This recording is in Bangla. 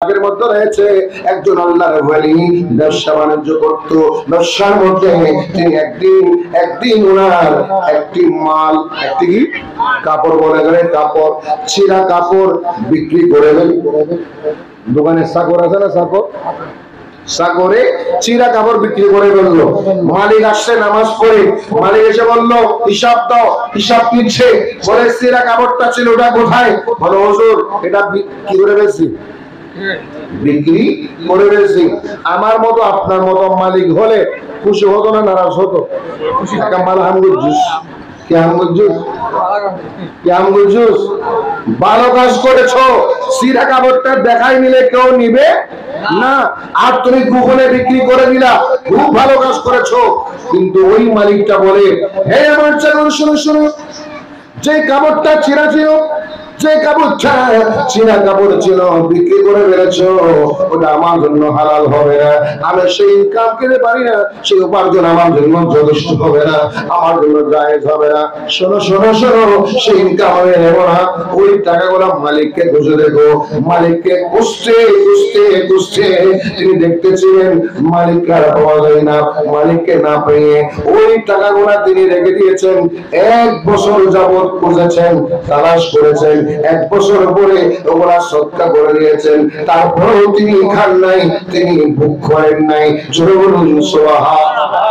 এর মধ্যে রয়েছে একজন আল্লাহর ওলি, ব্যবসা বাণিজ্য করত। ব্যবসার মধ্যে তিনি একদিন ওনার একটি মাল, একটি কাপড় বলে গেলে কাপড়, ছিঁড়া কাপড় বিক্রি করে দেন। দোকানে সাগর আছে না, সাগরে চিরা কাপড় বিক্রি করে ফেললো। মালিক আসছে নামাজ পড়ে, মালিক এসে বললো হিসাব দাও, হিসাব নিচ্ছে। বলে চিরা কাপড়টা ছিল ওটা কোথায়? বলো হুজুর এটা কি করে ফেলছি, বিক্রি করে ফেলছি। আমার মতো আপনার মতো মালিক হলে খুশি হতো না নারাজ হতো? ভালো কাজ করেছো, সিরা কাপড়টা দেখাই নিলে কেউ নিবে না, আর তুমি গুগলে বিক্রি করে দিলা, খুব ভালো কাজ করেছো। কিন্তু ওই মালিকটা বলে, হে আমার চাকর শুনো শুনো, যে কাপড়টা ছিঁড়া ছিল, যে কাপড়টা ছিঁড়া কাপড় ছিল বিক্রি করে ফেলেছো, ওটা আমার জন্য হালাল হবে না। আমি সেই ইনকাম খেতে পারি না, সেই উপার্জন আমার জন্য যথেষ্ট হবে না, আমার জন্য জায়েজ হবে না। শোনো শোনো শোনো, সেই ইনকাম আমি নেব না। ওই টাকাগুলো মালিককে খুঁজে দেখো। মালিককে খুঁজতে খুঁজতে খুঁজতে তিনি দেখতেছিলেন মালিককে আর পাওয়া যায় না। মালিককে না পেয়ে ওই টাকাগুলো তিনি রেখে দিয়েছেন। 1 বছর যাবত খুঁজেছেন, তালাশ করেছেন, 1 বছর পরে ওগুলা সৎকা করে দিয়েছেন। তারপরেও তিনি খান নাই, তিনি ভোগ করেন নাই। জোরে বলুন সুবহানাল্লাহ।